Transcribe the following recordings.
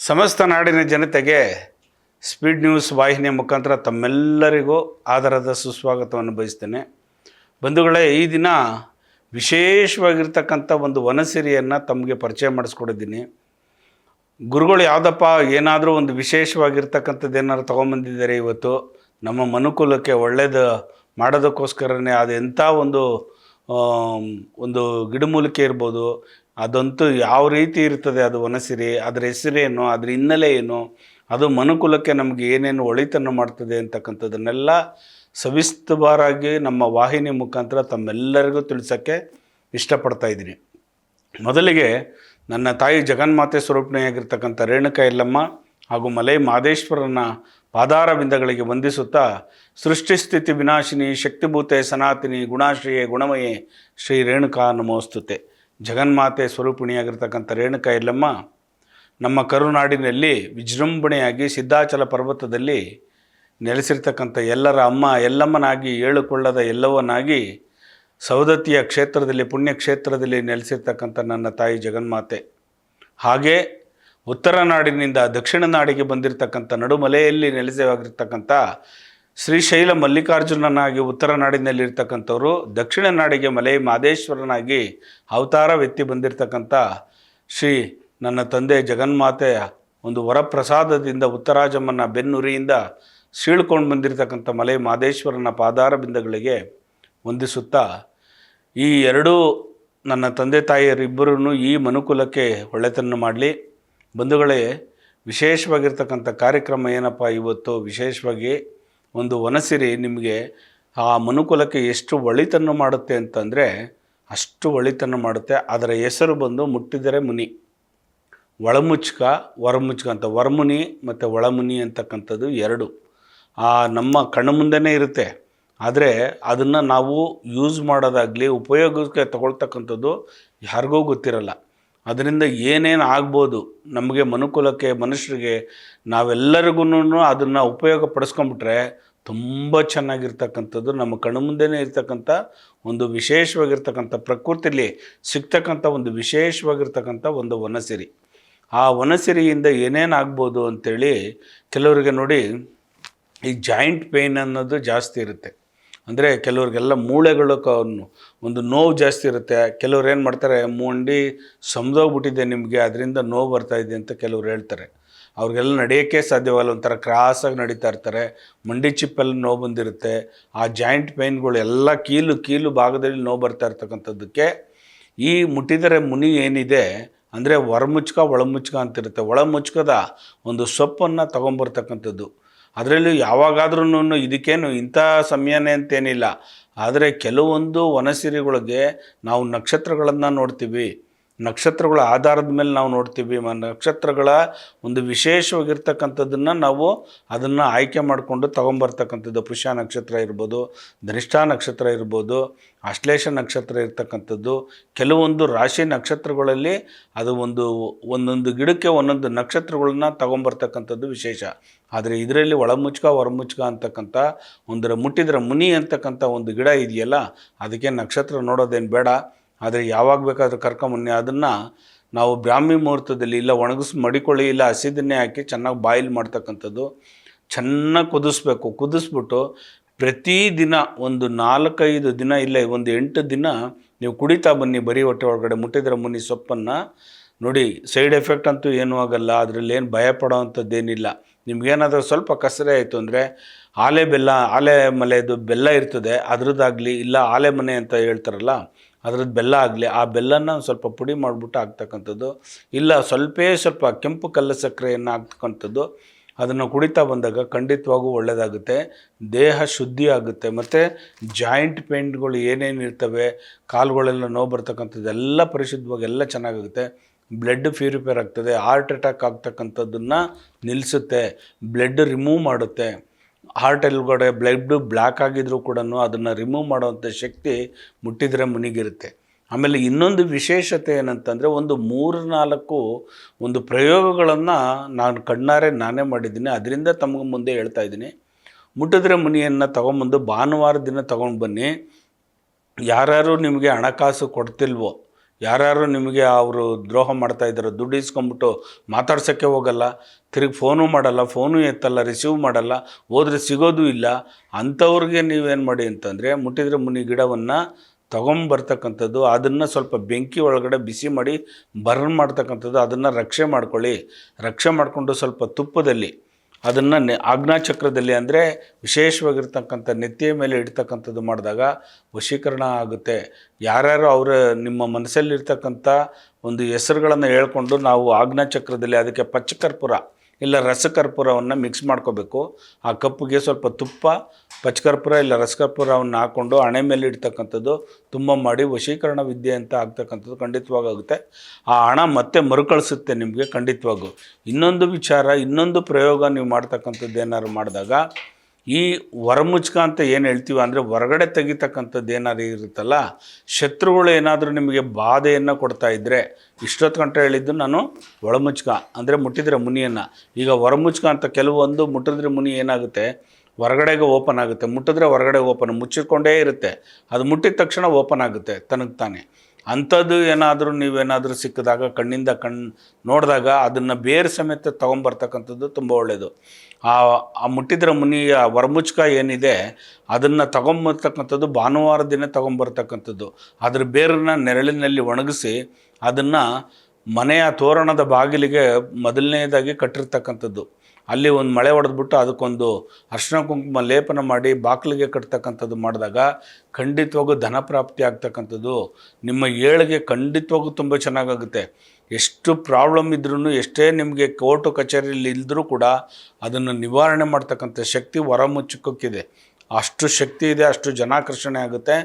ಸಮಸ್ತ ನಾಡಿನ ಜನತೆಗೆ ಸ್ಪೀಡ್ ನ್ಯೂಸ್ ವಾಹಿನಿಯ ಮುಖಾಂತರ ತಮ್ಮೆಲ್ಲರಿಗೂ ಆದರದ ಸುಸ್ವಾಗತವನ್ನು ಬಯಸ್ತೇನೆ. ಬಂಧುಗಳೇ, ಈ ದಿನ ವಿಶೇಷವಾಗಿರ್ತಕ್ಕಂಥ ಒಂದು ವನಸಿರಿಯನ್ನು ತಮಗೆ ಪರಿಚಯ ಮಾಡಿಸ್ಕೊಡಿದ್ದೀನಿ. ಗುರುಗಳು ಯಾವುದಪ್ಪ ಏನಾದರೂ ಒಂದು ವಿಶೇಷವಾಗಿರ್ತಕ್ಕಂಥದ್ದು ಏನಾದ್ರು ತೊಗೊಂಬಂದಿದ್ದಾರೆ ಇವತ್ತು ನಮ್ಮ ಮನುಕುಲಕ್ಕೆ ಒಳ್ಳೆಯದು ಮಾಡೋದಕ್ಕೋಸ್ಕರನೇ. ಅದು ಎಂಥ ಒಂದು ಗಿಡಮೂಲಿಕೆ ಇರ್ಬೋದು, ಅದಂತೂ ಯಾವ ರೀತಿ ಇರ್ತದೆ, ಅದು ವನಸಿರಿ, ಅದರ ಹೆಸರೇನು, ಅದರ ಹಿನ್ನೆಲೆ ಏನು, ಅದು ಮನುಕುಲಕ್ಕೆ ನಮಗೆ ಏನೇನು ಒಳಿತನ್ನು ಮಾಡ್ತದೆ ಅಂತಕ್ಕಂಥದ್ದನ್ನೆಲ್ಲ ಸವಿಸ್ತರವಾಗಿ ನಮ್ಮ ವಾಹಿನಿ ಮುಖಾಂತರ ತಮ್ಮೆಲ್ಲರಿಗೂ ತಿಳಿಸೋಕ್ಕೆ ಇಷ್ಟಪಡ್ತಾಯಿದ್ದೀನಿ. ಮೊದಲಿಗೆ ನನ್ನ ತಾಯಿ ಜಗನ್ಮಾತೆ ಸ್ವರೂಪಿಣಿಯಾಗಿರ್ತಕ್ಕಂಥ ರೇಣುಕಾ ಯಲ್ಲಮ್ಮ ಹಾಗೂ ಮಲೈ ಮಹದೇಶ್ವರನ ಪಾದಾರ ಬಿಂದಗಳಿಗೆ ವಂದಿಸುತ್ತಾ, ಸೃಷ್ಟಿಸ್ಥಿತಿ ವಿನಾಶಿನಿ ಶಕ್ತಿಭೂತೆ ಸನಾತಿನಿ ಗುಣಾಶ್ರೀಯೇ ಗುಣಮಯೇ ಶ್ರೀ ರೇಣುಕಾ ನಮೋಸ್ತುತೆ. ಜಗನ್ಮಾತೆ ಸ್ವರೂಪಿಣಿಯಾಗಿರ್ತಕ್ಕಂಥ ರೇಣುಕಾ ಯಲ್ಲಮ್ಮ ನಮ್ಮ ಕರುನಾಡಿನಲ್ಲಿ ವಿಜೃಂಭಣೆಯಾಗಿ ಸಿದ್ಧಾಚಲ ಪರ್ವತದಲ್ಲಿ ನೆಲೆಸಿರ್ತಕ್ಕಂಥ ಎಲ್ಲರ ಅಮ್ಮ, ಎಲ್ಲಮ್ಮನಾಗಿ ಏಳುಕೊಳ್ಳದ ಎಲ್ಲವನಾಗಿ ಸೌದತ್ತಿಯ ಕ್ಷೇತ್ರದಲ್ಲಿ ಪುಣ್ಯಕ್ಷೇತ್ರದಲ್ಲಿ ನೆಲೆಸಿರ್ತಕ್ಕಂಥ ನನ್ನ ತಾಯಿ ಜಗನ್ಮಾತೆ. ಹಾಗೆ ಉತ್ತರ ನಾಡಿನಿಂದ ದಕ್ಷಿಣ ನಾಡಿಗೆ ಬಂದಿರತಕ್ಕಂಥ ನಡುಮಲೆಯಲ್ಲಿ ನೆಲೆಸಿರ್ತಕ್ಕಂಥ ಶ್ರೀಶೈಲ ಮಲ್ಲಿಕಾರ್ಜುನನಾಗಿ ಉತ್ತರ ನಾಡಿನಲ್ಲಿರ್ತಕ್ಕಂಥವರು, ದಕ್ಷಿಣ ನಾಡಿಗೆ ಮಲೈ ಮಹದೇಶ್ವರನಾಗಿ ಅವತಾರವೆತ್ತಿ ಬಂದಿರತಕ್ಕಂಥ ಶ್ರೀ ನನ್ನ ತಂದೆ ಜಗನ್ಮಾತೆಯ ಒಂದು ವರಪ್ರಸಾದದಿಂದ ಉತ್ತರಾಜಮ್ಮನ ಬೆನ್ನುರಿಯಿಂದ ಸೀಳ್ಕೊಂಡು ಬಂದಿರತಕ್ಕಂಥ ಮಲೈ ಮಹದೇಶ್ವರನ ಪಾದಾರ ಬಿಂದಗಳಿಗೆ ವಂದಿಸುತ್ತಾ, ಈ ಎರಡೂ ನನ್ನ ತಂದೆ ತಾಯಿಯರಿಬ್ಬರೂ ಈ ಮನುಕುಲಕ್ಕೆ ಒಳ್ಳೆತನ ಮಾಡಲಿ. ಬಂಧುಗಳೇ, ವಿಶೇಷವಾಗಿರ್ತಕ್ಕಂಥ ಕಾರ್ಯಕ್ರಮ ಏನಪ್ಪ ಇವತ್ತು, ವಿಶೇಷವಾಗಿ ಒಂದು ವನಸಿರಿ ನಿಮಗೆ ಆ ಮನುಕುಲಕ್ಕೆ ಎಷ್ಟು ಒಳಿತನ್ನು ಮಾಡುತ್ತೆ ಅಂತಂದರೆ ಅಷ್ಟು ಒಳಿತನ್ನು ಮಾಡುತ್ತೆ. ಅದರ ಹೆಸರು ಬಂದು ಮುಟ್ಟಿದರೆ ಮುನಿ. ಒಳಮುಚ್ಕ ಹೊರಮುಚ್ಕ ಅಂತ, ಹೊರಮುನಿ ಮತ್ತು ಒಳಮುನಿ ಅಂತಕ್ಕಂಥದ್ದು ಎರಡು ನಮ್ಮ ಕಣ್ಣು ಮುಂದೆನೇ ಇರುತ್ತೆ. ಆದರೆ ಅದನ್ನು ನಾವು ಯೂಸ್ ಮಾಡೋದಾಗಲಿ ಉಪಯೋಗಕ್ಕೆ ತಗೊಳ್ತಕ್ಕಂಥದ್ದು ಯಾರಿಗೂ ಗೊತ್ತಿರಲ್ಲ. ಅದರಿಂದ ಏನೇನು ಆಗ್ಬೋದು ನಮಗೆ ಮನುಕುಲಕ್ಕೆ, ಮನುಷ್ಯರಿಗೆ, ನಾವೆಲ್ಲರಿಗೂ ಅದನ್ನು ಉಪಯೋಗ ಪಡಿಸ್ಕೊಂಬಿಟ್ರೆ ತುಂಬ ಚೆನ್ನಾಗಿರ್ತಕ್ಕಂಥದ್ದು ನಮ್ಮ ಕಣ್ಣು ಮುಂದೆನೇ ಇರ್ತಕ್ಕಂಥ ಒಂದು ವಿಶೇಷವಾಗಿರ್ತಕ್ಕಂಥ ಪ್ರಕೃತಿಯಲ್ಲಿ ಸಿಗ್ತಕ್ಕಂಥ ಒಂದು ವಿಶೇಷವಾಗಿರ್ತಕ್ಕಂಥ ಒಂದು ವನಸಿರಿ. ಆ ವನಸಿರಿಯಿಂದ ಏನೇನು ಆಗ್ಬೋದು ಅಂಥೇಳಿ ಕೆಲವರಿಗೆ ನೋಡಿ, ಈ ಜಾಯಿಂಟ್ ಪೇಯ್ನ್ ಅನ್ನೋದು ಜಾಸ್ತಿ ಇರುತ್ತೆ. ಅಂದರೆ ಕೆಲವ್ರಿಗೆಲ್ಲ ಮೂಳೆಗಳು ಒಂದು ನೋವು ಜಾಸ್ತಿ ಇರುತ್ತೆ. ಕೆಲವ್ರು ಏನು ಮಾಡ್ತಾರೆ, ಮಂಡಿ ಸಮದೋಗ್ಬಿಟ್ಟಿದೆ ನಿಮಗೆ, ಅದರಿಂದ ನೋವು ಬರ್ತಾಯಿದೆ ಅಂತ ಕೆಲವ್ರು ಹೇಳ್ತಾರೆ. ಅವ್ರಿಗೆಲ್ಲ ನಡೆಯೋಕ್ಕೆ ಸಾಧ್ಯವಲ್ಲ, ಒಂಥರ ಕ್ರಾಸಾಗಿ ನಡೀತಾ ಇರ್ತಾರೆ. ಮಂಡಿ ಚಿಪ್ಪಲ್ಲಿ ನೋವು ಬಂದಿರುತ್ತೆ. ಆ ಜಾಯಿಂಟ್ ಪೇಯ್ನ್ಗಳು ಎಲ್ಲ ಕೀಲು ಭಾಗದಲ್ಲಿ ನೋವು ಬರ್ತಾ ಇರ್ತಕ್ಕಂಥದ್ದಕ್ಕೆ ಈ ಮುಟ್ಟಿದರೆ ಮುನಿ ಏನಿದೆ ಅಂದರೆ ಹೊರಮುಚ್ಕ ಒಳಮುಚ್ಕ ಅಂತಿರುತ್ತೆ. ಒಳಮುಚ್ಕದ ಒಂದು ಸೊಪ್ಪನ್ನು ತೊಗೊಂಬರ್ತಕ್ಕಂಥದ್ದು. ಅದರಲ್ಲಿ ಯಾವಾಗಾದ್ರೂ ಇದಕ್ಕೇನು ಇಂಥ ಸಮಯನೇ ಅಂತೇನಿಲ್ಲ. ಆದರೆ ಕೆಲವೊಂದು ವನಸಿರಿಗಳಿಗೆ ನಾವು ನಕ್ಷತ್ರಗಳನ್ನು ನೋಡ್ತೀವಿ, ನಕ್ಷತ್ರಗಳ ಆಧಾರದ ಮೇಲೆ ನಾವು ನೋಡ್ತೀವಿ. ನಕ್ಷತ್ರಗಳ ಒಂದು ವಿಶೇಷವಾಗಿರ್ತಕ್ಕಂಥದ್ದನ್ನು ನಾವು ಅದನ್ನು ಆಯ್ಕೆ ಮಾಡಿಕೊಂಡು ತೊಗೊಂಬರ್ತಕ್ಕಂಥದ್ದು. ಪುಷ್ಯ ನಕ್ಷತ್ರ ಇರ್ಬೋದು, ಧನಿಷ್ಠಾ ನಕ್ಷತ್ರ ಇರ್ಬೋದು, ಆಶ್ಲೇಷ ನಕ್ಷತ್ರ ಇರ್ತಕ್ಕಂಥದ್ದು. ಕೆಲವೊಂದು ರಾಶಿ ನಕ್ಷತ್ರಗಳಲ್ಲಿ ಅದು ಒಂದೊಂದು ಗಿಡಕ್ಕೆ ಒಂದೊಂದು ನಕ್ಷತ್ರಗಳನ್ನ ತೊಗೊಂಬರ್ತಕ್ಕಂಥದ್ದು ವಿಶೇಷ. ಆದರೆ ಇದರಲ್ಲಿ ಒಳಮುಚ್ಕ ಹೊರಮುಚ್ಕ ಅಂತಕ್ಕಂಥ ಮುಟ್ಟಿದ್ರೆ ಮುನಿ ಅಂತಕ್ಕಂಥ ಒಂದು ಗಿಡ ಇದೆಯಲ್ಲ, ಅದಕ್ಕೆ ನಕ್ಷತ್ರ ನೋಡೋದೇನು ಬೇಡ. ಆದರೆ ಯಾವಾಗ ಬೇಕಾದರೂ ಕರ್ಕೊಂಬನ್ನಿ. ಅದನ್ನು ನಾವು ಬ್ರಾಹ್ಮಿ ಮುಹೂರ್ತದಲ್ಲಿ ಇಲ್ಲ ಮಡಿಕೊಳ್ಳಿ, ಇಲ್ಲ ಹಸಿದನ್ನೇ ಹಾಕಿ ಚೆನ್ನಾಗಿ ಬಾಯ್ಲ್ ಮಾಡ್ತಕ್ಕಂಥದ್ದು. ಚೆನ್ನಾಗಿ ಕುದಿಸ್ಬೇಕು. ಕುದಿಸ್ಬಿಟ್ಟು ಪ್ರತಿದಿನ ಒಂದು 4-5 ದಿನ, ಇಲ್ಲ ಒಂದು 8 ದಿನ ನೀವು ಕುಡಿತಾ ಬನ್ನಿ ಬರೀ ಹೊಟ್ಟೆ ಒಳಗಡೆ ಮುಟ್ಟಿದ್ರೆ ಮುನಿ ಸೊಪ್ಪನ್ನು. ನೋಡಿ, ಸೈಡ್ ಎಫೆಕ್ಟ್ ಅಂತೂ ಏನೂ ಆಗೋಲ್ಲ. ಅದರಲ್ಲಿ ಏನು ಭಯ ಪಡೋ ಅಂಥದ್ದೇನಿಲ್ಲ. ನಿಮ್ಗೇನಾದರೂ ಸ್ವಲ್ಪ ಕಸರೆ ಆಯಿತು ಅಂದರೆ ಆಲೆ ಮಲೆದು ಬೆಲ್ಲ ಇರ್ತದೆ, ಅದ್ರದ್ದಾಗಲಿ, ಇಲ್ಲ ಆಲೆ ಮನೆ ಅಂತ ಹೇಳ್ತಾರಲ್ಲ ಅದ್ರದ್ದು ಬೆಲ್ಲ ಆಗಲಿ, ಆ ಬೆಲ್ಲನ ಸ್ವಲ್ಪ ಪುಡಿ ಮಾಡಿಬಿಟ್ಟು ಹಾಕ್ತಕ್ಕಂಥದ್ದು. ಇಲ್ಲ ಸ್ವಲ್ಪ ಕೆಂಪು ಕಲ್ಲು ಸಕ್ಕರೆಯನ್ನು ಹಾಕ್ತಕ್ಕಂಥದ್ದು. ಅದನ್ನು ಕುಡಿತಾ ಬಂದಾಗ ಖಂಡಿತವಾಗೂ ಒಳ್ಳೆಯದಾಗುತ್ತೆ, ದೇಹ ಶುದ್ಧಿ ಆಗುತ್ತೆ. ಮತ್ತು ಜಾಯಿಂಟ್ ಪೇಯ್ನ್ಗಳು ಏನೇನು ಇರ್ತವೆ, ಕಾಲುಗಳೆಲ್ಲ ನೋವು ಬರ್ತಕ್ಕಂಥದ್ದೆಲ್ಲ ಪರಿಶುದ್ಧವಾಗಿ ಎಲ್ಲ ಚೆನ್ನಾಗಾಗುತ್ತೆ. ಬ್ಲಡ್ ಪ್ಯೂರಿಫೈರ್ ಆಗ್ತದೆ. ಹಾರ್ಟ್ ಅಟ್ಯಾಕ್ ಆಗ್ತಕ್ಕಂಥದ್ದನ್ನು ನಿಲ್ಲಿಸುತ್ತೆ. ಬ್ಲಡ್ ರಿಮೂವ್ ಮಾಡುತ್ತೆ. ಹಾರ್ಟಲ್ಗಡೆ ಬ್ಲಡ್ ಬ್ಲ್ಯಾಕ್ ಆಗಿದ್ರೂ ಕೂಡ ಅದನ್ನು ರಿಮೂವ್ ಮಾಡೋವಂಥ ಶಕ್ತಿ ಮುಟ್ಟಿದರೆ ಮುನಿಗಿರುತ್ತೆ. ಆಮೇಲೆ ಇನ್ನೊಂದು ವಿಶೇಷತೆ ಏನಂತಂದರೆ, ಒಂದು 3-4 ಒಂದು ಪ್ರಯೋಗಗಳನ್ನು ನಾನು ಕಣ್ಣಾರೆ ನಾನೇ ಮಾಡಿದ್ದೀನಿ. ಅದರಿಂದ ತಮಗೆ ಮುಂದೆ ಹೇಳ್ತಾ ಇದ್ದೀನಿ. ಮುಟ್ಟಿದ್ರೆ ಮುನಿಯನ್ನು ತೊಗೊಂಬಂದು ಭಾನುವಾರ ದಿನ ತೊಗೊಂಡು ಬನ್ನಿ. ಯಾರ್ಯಾರು ನಿಮಗೆ ಹಣಕಾಸು ಕೊಡ್ತಿಲ್ವೋ, ಯಾರ್ಯಾರು ನಿಮಗೆ ಅವರು ದ್ರೋಹ ಮಾಡ್ತಾ ಇದ್ದಾರೆ, ದುಡ್ಡು ಇಸ್ಕೊಂಬಿಟ್ಟು ಮಾತಾಡ್ಸೋಕ್ಕೆ ಹೋಗಲ್ಲ, ತಿರುಗಿ ಫೋನು ಮಾಡಲ್ಲ, ಫೋನು ಎತ್ತಲ್ಲ, ರಿಸೀವ್ ಮಾಡಲ್ಲ, ಹೋದರೆ ಸಿಗೋದು ಇಲ್ಲ. ಅಂಥವ್ರಿಗೆ ನೀವೇನು ಮಾಡಿ ಅಂತಂದರೆ ಮುಟ್ಟಿದ್ರೆ ಮುನಿ ಗಿಡವನ್ನು ತೊಗೊಂಬರ್ತಕ್ಕಂಥದ್ದು, ಅದನ್ನು ಸ್ವಲ್ಪ ಬೆಂಕಿ ಒಳಗಡೆ ಬಿಸಿ ಮಾಡಿ ಬರ್ನ್ ಮಾಡ್ತಕ್ಕಂಥದ್ದು, ಅದನ್ನು ರಕ್ಷೆ ಮಾಡ್ಕೊಳ್ಳಿ. ರಕ್ಷೆ ಮಾಡಿಕೊಂಡು ಸ್ವಲ್ಪ ತುಪ್ಪದಲ್ಲಿ ಅದನ್ನು ಆಜ್ಞಾಚಕ್ರದಲ್ಲಿ ಅಂದರೆ ವಿಶೇಷವಾಗಿರ್ತಕ್ಕಂಥ ನೆತ್ತಿಯ ಮೇಲೆ ಇಡ್ತಕ್ಕಂಥದ್ದು ಮಾಡಿದಾಗ ವಶೀಕರಣ ಆಗುತ್ತೆ. ಯಾರ್ಯಾರು ಅವರ ನಿಮ್ಮ ಮನಸ್ಸಲ್ಲಿರ್ತಕ್ಕಂಥ ಒಂದು ಹೆಸರುಗಳನ್ನು ಹೇಳ್ಕೊಂಡು ನಾವು ಆಜ್ಞಾಚಕ್ರದಲ್ಲಿ ಅದಕ್ಕೆ ಪಚ್ಚಕರ್ಪೂರ ಇಲ್ಲ ರಸಕರ್ಪೂರವನ್ನು ಮಿಕ್ಸ್ ಮಾಡ್ಕೋಬೇಕು. ಆ ಕಪ್ಪಿಗೆ ಸ್ವಲ್ಪ ತುಪ್ಪ, ಪಚ್ಚಕರ್ಪೂರ ಇಲ್ಲ ರಸಕರ್ಪೂರವನ್ನು ಹಾಕ್ಕೊಂಡು ಹಣೆ ಮೇಲೆ ಇಡ್ತಕ್ಕಂಥದ್ದು, ತುಂಬ ಮಾಡಿ ವಶೀಕರಣ ವಿದ್ಯೆ ಅಂತ ಆಗ್ತಕ್ಕಂಥದ್ದು ಖಂಡಿತವಾಗುತ್ತೆ. ಆ ಹಣ ಮತ್ತೆ ಮರುಕಳಿಸುತ್ತೆ ನಿಮಗೆ ಖಂಡಿತವಾಗೂ. ಇನ್ನೊಂದು ವಿಚಾರ, ಇನ್ನೊಂದು ಪ್ರಯೋಗ ನೀವು ಮಾಡ್ತಕ್ಕಂಥದ್ದು ಏನಾದ್ರು ಮಾಡಿದಾಗ, ಈ ಹೊರಮುಚ್ಕ ಅಂತ ಏನು ಹೇಳ್ತೀವಿ ಅಂದರೆ ಹೊರಗಡೆ ತೆಗಿತಕ್ಕಂಥದ್ದು ಏನಾದ್ರು ಇರುತ್ತಲ್ಲ, ಶತ್ರುಗಳು ಏನಾದರೂ ನಿಮಗೆ ಬಾಧೆಯನ್ನು ಕೊಡ್ತಾ ಇದ್ದರೆ, ಇಷ್ಟೊತ್ತು ಗಂಟೆ ಹೇಳಿದ್ದು ನಾನು ಒಳಮುಚ್ಕ ಅಂದರೆ ಮುಟ್ಟಿದ್ರೆ ಮುನಿಯನ್ನು. ಈಗ ಹೊರಮುಚ್ಕ ಅಂತ ಕೆಲವೊಂದು ಮುಟ್ಟಿದ್ರೆ ಮುನಿ ಏನಾಗುತ್ತೆ, ಹೊರಗಡೆಗೆ ಓಪನ್ ಆಗುತ್ತೆ, ಮುಟ್ಟಿದ್ರೆ ಹೊರಗಡೆ ಓಪನ್, ಮುಚ್ಚಿಕೊಂಡೇ ಇರುತ್ತೆ, ಅದು ಮುಟ್ಟಿದ ತಕ್ಷಣ ಓಪನ್ ಆಗುತ್ತೆ ತನಗೆ ತಾನೆ. ಅಂಥದ್ದು ಏನಾದರೂ ನೀವೇನಾದರೂ ಸಿಕ್ಕಿದಾಗ ಕಣ್ಣಿಂದ ನೋಡಿದಾಗ ಅದನ್ನು ಬೇರೆ ಸಮೇತ ತೊಗೊಂಬರ್ತಕ್ಕಂಥದ್ದು ತುಂಬ ಒಳ್ಳೆಯದು. ಆ ಮುಟ್ಟಿದ್ರೆ ಮುನಿಯ ಹೊರಮುಚ್ಕ ಏನಿದೆ ಅದನ್ನು ತೊಗೊಂಬರ್ತಕ್ಕಂಥದ್ದು ಭಾನುವಾರ ದಿನ ತೊಗೊಂಬರ್ತಕ್ಕಂಥದ್ದು. ಅದ್ರ ಬೇರನ್ನು ನೆರಳಿನಲ್ಲಿ ಒಣಗಿಸಿ ಅದನ್ನು ಮನೆಯ ತೋರಣದ ಬಾಗಿಲಿಗೆ ಮೊದಲನೇದಾಗಿ ಕಟ್ಟಿರ್ತಕ್ಕಂಥದ್ದು. ಅಲ್ಲಿ ಒಂದು ಮಳೆ ಹೊಡೆದ್ಬಿಟ್ಟು ಅದಕ್ಕೊಂದು ಅರ್ಶಿನ ಕುಂಕುಮ ಲೇಪನ ಮಾಡಿ ಬಾಗಿಲಿಗೆ ಕಟ್ತಕ್ಕಂಥದ್ದು ಮಾಡಿದಾಗ ಖಂಡಿತವಾಗೂ ಧನ ಪ್ರಾಪ್ತಿ ಆಗ್ತಕ್ಕಂಥದ್ದು. ನಿಮ್ಮ ಏಳಿಗೆ ಖಂಡಿತವಾಗೂ ತುಂಬ ಚೆನ್ನಾಗಾಗುತ್ತೆ. ಎಷ್ಟು ಪ್ರಾಬ್ಲಮ್ ಇದ್ರೂ, ಎಷ್ಟೇ ನಿಮಗೆ ಕೋರ್ಟು ಕಚೇರಿಯಲ್ಲಿ ಇದ್ದರೂ ಕೂಡ ಅದನ್ನು ನಿವಾರಣೆ ಮಾಡ್ತಕ್ಕಂಥ ಶಕ್ತಿ ಹೊರಮುಚ್ಚಕ್ಕಿದೆ. ಅಷ್ಟು ಶಕ್ತಿ ಇದೆ, ಅಷ್ಟು ಜನಾಕರ್ಷಣೆ ಆಗುತ್ತೆ,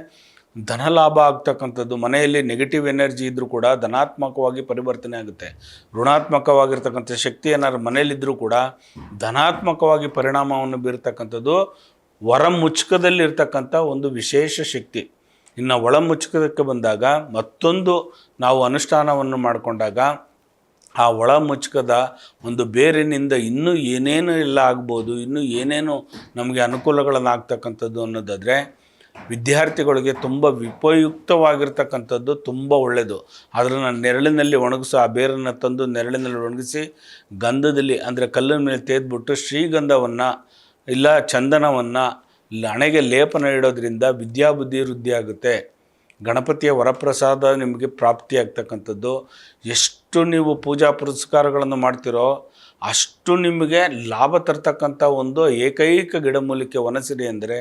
ಧನಲಾಭ ಆಗ್ತಕ್ಕಂಥದ್ದು. ಮನೆಯಲ್ಲಿ ನೆಗೆಟಿವ್ ಎನರ್ಜಿ ಇದ್ದರೂ ಕೂಡ ಧನಾತ್ಮಕವಾಗಿ ಪರಿವರ್ತನೆ ಆಗುತ್ತೆ. ಋಣಾತ್ಮಕವಾಗಿರ್ತಕ್ಕಂಥ ಶಕ್ತಿ ಏನಾದ್ರು ಮನೆಯಲ್ಲಿದ್ದರೂ ಕೂಡ ಧನಾತ್ಮಕವಾಗಿ ಪರಿಣಾಮವನ್ನು ಬೀರ್ತಕ್ಕಂಥದ್ದು ಹೊರಮುಚ್ಕದಲ್ಲಿರ್ತಕ್ಕಂಥ ಒಂದು ವಿಶೇಷ ಶಕ್ತಿ. ಇನ್ನು ಒಳಮುಚ್ಕದಕ್ಕೆ ಬಂದಾಗ ಮತ್ತೊಂದು ನಾವು ಅನುಷ್ಠಾನವನ್ನು ಮಾಡಿಕೊಂಡಾಗ ಆ ಒಳಮುಚ್ಕದ ಒಂದು ಬೇರಿನಿಂದ ಇನ್ನೂ ಏನೇನು ಎಲ್ಲ ಆಗ್ಬೋದು, ಇನ್ನೂ ಏನೇನು ನಮಗೆ ಅನುಕೂಲಗಳನ್ನು ಆಗ್ತಕ್ಕಂಥದ್ದು ಅನ್ನೋದಾದರೆ ವಿದ್ಯಾರ್ಥಿಗಳಿಗೆ ತುಂಬ ಉಪಯುಕ್ತವಾಗಿರ್ತಕ್ಕಂಥದ್ದು, ತುಂಬ ಒಳ್ಳೆಯದು. ಅದನ್ನು ನೆರಳಿನಲ್ಲಿ ಒಣಗಿಸಿ ಆ ಬೇರನ್ನು ತಂದು ನೆರಳಿನಲ್ಲಿ ಒಣಗಿಸಿ ಗಂಧದಲ್ಲಿ ಅಂದರೆ ಕಲ್ಲಿನ ಮೇಲೆ ತೇದ್ಬಿಟ್ಟು ಶ್ರೀಗಂಧವನ್ನು ಇಲ್ಲ ಚಂದನವನ್ನು ಹಣೆಗೆ ಲೇಪನ ಇಡೋದ್ರಿಂದ ವಿದ್ಯಾಬುದ್ಧಿ ವೃದ್ಧಿ ಆಗುತ್ತೆ. ಗಣಪತಿಯ ವರಪ್ರಸಾದ ನಿಮಗೆ ಪ್ರಾಪ್ತಿಯಾಗ್ತಕ್ಕಂಥದ್ದು. ಎಷ್ಟು ನೀವು ಪೂಜಾ ಪುರಸ್ಕಾರಗಳನ್ನು ಮಾಡ್ತಿರೋ ಅಷ್ಟು ನಿಮಗೆ ಲಾಭ ತರ್ತಕ್ಕಂಥ ಒಂದು ಏಕೈಕ ಗಿಡಮೂಲಿಕೆ ವನಸಿರಿ ಅಂದರೆ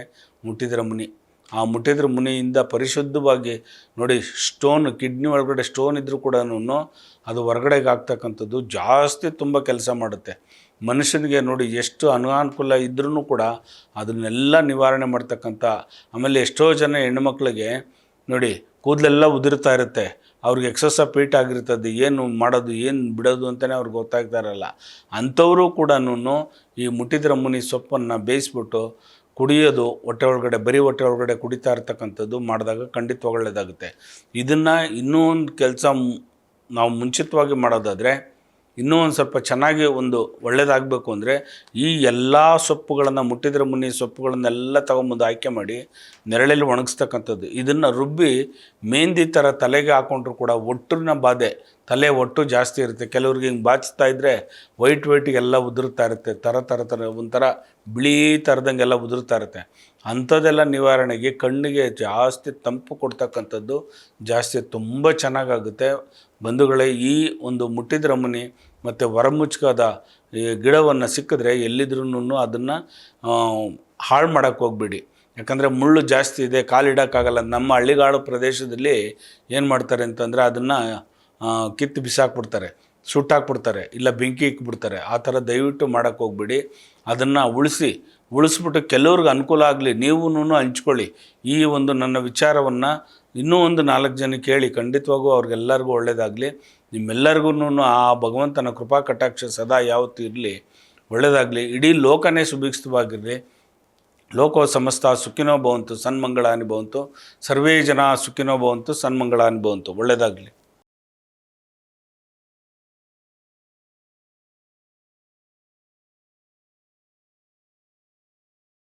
ಮುಟ್ಟಿದ್ರೆ ಮುನಿ. ಆ ಮುಟ್ಟಿದ್ರೆ ಮುನಿಯಿಂದ ಪರಿಶುದ್ಧವಾಗಿ ನೋಡಿ, ಸ್ಟೋನ್ ಕಿಡ್ನಿ ಒಳಗಡೆ ಸ್ಟೋನ್ ಇದ್ದರೂ ಕೂಡ ಅದು ಹೊರಗಡೆಗೆ ಆಗ್ತಕ್ಕಂಥದ್ದು ಜಾಸ್ತಿ ತುಂಬ ಕೆಲಸ ಮಾಡುತ್ತೆ. ಮನುಷ್ಯನಿಗೆ ನೋಡಿ ಎಷ್ಟು ಅನಾನುಕೂಲ ಇದ್ರೂ ಕೂಡ ಅದನ್ನೆಲ್ಲ ನಿವಾರಣೆ ಮಾಡ್ತಕ್ಕಂಥ. ಆಮೇಲೆ ಎಷ್ಟೋ ಜನ ಹೆಣ್ಣುಮಕ್ಳಿಗೆ ನೋಡಿ ಕೂದಲೆಲ್ಲ ಉದುರ್ತಾ ಇರುತ್ತೆ, ಅವ್ರಿಗೆ ಎಕ್ಸಸ್ ಆಫ್ ಹೀಟ್ ಆಗಿರ್ತದೆ, ಏನು ಮಾಡೋದು ಏನು ಬಿಡೋದು ಅಂತಲೇ ಅವ್ರಿಗೆ ಗೊತ್ತಾಗ್ತಾ ಇರಲ್ಲ. ಅಂಥವರು ಕೂಡ ಈ ಮುಟ್ಟಿದ್ರೆ ಮುನಿ ಸೊಪ್ಪನ್ನು ಬೇಯಿಸ್ಬಿಟ್ಟು ಕುಡಿಯೋದು, ಹೊಟ್ಟೆ ಒಳಗಡೆ ಬರೀ ಹೊಟ್ಟೆ ಒಳಗಡೆ ಕುಡಿತಾ ಇರ್ತಕ್ಕಂಥದ್ದು ಮಾಡಿದಾಗ ಖಂಡಿತ ಒಳ್ಳೆಯದಾಗುತ್ತೆ. ಇದನ್ನು ಇನ್ನೂ ಒಂದು ಕೆಲಸ ನಾವು ಮುಂಚಿತವಾಗಿ ಮಾಡೋದಾದರೆ ಇನ್ನೂ ಒಂದು ಸ್ವಲ್ಪ ಚೆನ್ನಾಗಿ ಒಂದು ಒಳ್ಳೆಯದಾಗಬೇಕು ಅಂದರೆ ಈ ಎಲ್ಲ ಸೊಪ್ಪುಗಳನ್ನು ಮುಟ್ಟಿದ್ರೆ ಮುನಿ ಸೊಪ್ಪುಗಳನ್ನೆಲ್ಲ ತೊಗೊಂಬಂದು ಆಯ್ಕೆ ಮಾಡಿ ನೆರಳಲ್ಲಿ ಒಣಗಿಸ್ತಕ್ಕಂಥದ್ದು. ಇದನ್ನು ರುಬ್ಬಿ ಮೆಹಂದಿ ಥರ ತಲೆಗೆ ಹಾಕ್ಕೊಂಡ್ರು ಕೂಡ ಒಟ್ಟಿನ ಬಾಧೆ, ತಲೆ ಒಟ್ಟು ಜಾಸ್ತಿ ಇರುತ್ತೆ. ಕೆಲವ್ರಿಗೆ ಹಿಂಗೆ ಬಾಚಿಸ್ತಾ ಇದ್ದರೆ ವೈಟಿಗೆಲ್ಲ ಉದುರ್ತಾ ಇರುತ್ತೆ, ಥರ ಒಂಥರ ಬಿಳಿ ಥರದಂಗೆಲ್ಲ ಉದುರ್ತಾ ಇರುತ್ತೆ. ಅಂಥದ್ದೆಲ್ಲ ನಿವಾರಣೆಗೆ ಕಣ್ಣಿಗೆ ಜಾಸ್ತಿ ತಂಪು ಕೊಡ್ತಕ್ಕಂಥದ್ದು ಜಾಸ್ತಿ ತುಂಬ ಚೆನ್ನಾಗಾಗುತ್ತೆ. ಬಂಧುಗಳೇ, ಈ ಒಂದು ಮುಟ್ಟಿದ್ರೆ ಮುನಿ ಮತ್ತು ಹೊರಮುಚ್ಕದ ಈ ಗಿಡವನ್ನು ಸಿಕ್ಕಿದ್ರೆ ಎಲ್ಲಿದ್ರೂ ಅದನ್ನು ಹಾಳು ಮಾಡೋಕ್ಕೆ ಹೋಗ್ಬೇಡಿ. ಯಾಕಂದರೆ ಮುಳ್ಳು ಜಾಸ್ತಿ ಇದೆ, ಕಾಲಿಡೋಕ್ಕಾಗಲ್ಲ. ನಮ್ಮ ಹಳ್ಳಿಗಾಡು ಪ್ರದೇಶದಲ್ಲಿ ಏನು ಮಾಡ್ತಾರೆ ಅಂತಂದರೆ ಅದನ್ನು ಕಿತ್ತು ಬಿಸಾಕ್ಬಿಡ್ತಾರೆ, ಸುಟ್ಟಾಕ್ಬಿಡ್ತಾರೆ, ಇಲ್ಲ ಬೆಂಕಿ ಇಕ್ಬಿಡ್ತಾರೆ. ಆ ಥರ ದಯವಿಟ್ಟು ಮಾಡೋಕ್ಕೆ ಹೋಗ್ಬೇಡಿ. ಅದನ್ನು ಉಳಿಸ್ಬಿಟ್ಟು ಕೆಲವ್ರಿಗೆ ಅನುಕೂಲ ಆಗಲಿ, ನೀವೂ ಹಂಚ್ಕೊಳ್ಳಿ. ಈ ಒಂದು ನನ್ನ ವಿಚಾರವನ್ನು ಇನ್ನೂ ಒಂದು 4 ಜನಕ್ಕೆ ಹೇಳಿ, ಖಂಡಿತವಾಗೂ ಅವ್ರಿಗೆಲ್ಲರಿಗೂ ಒಳ್ಳೆಯದಾಗಲಿ. ನಿಮ್ಮೆಲ್ಲರಿಗೂ ಆ ಭಗವಂತನ ಕೃಪಾ ಕಟಾಕ್ಷ ಸದಾ ಯಾವತ್ತೂ ಇರಲಿ, ಒಳ್ಳೆಯದಾಗಲಿ. ಇಡೀ ಲೋಕನೇ ಸುಭಿಕ್ಷವಾಗಿರಲಿ. ಲೋಕೋ ಸಮಸ್ತ ಸುಖಿನೋ ಭವಂತು, ಸನ್ಮಂಗಳಾನಿ ಭವಂತು, ಸರ್ವೇ ಜನ ಸುಖಿನೋ ಭವಂತು, ಸನ್ಮಂಗಳಾನಿ ಭವಂತು. ಒಳ್ಳೆಯದಾಗಲಿ.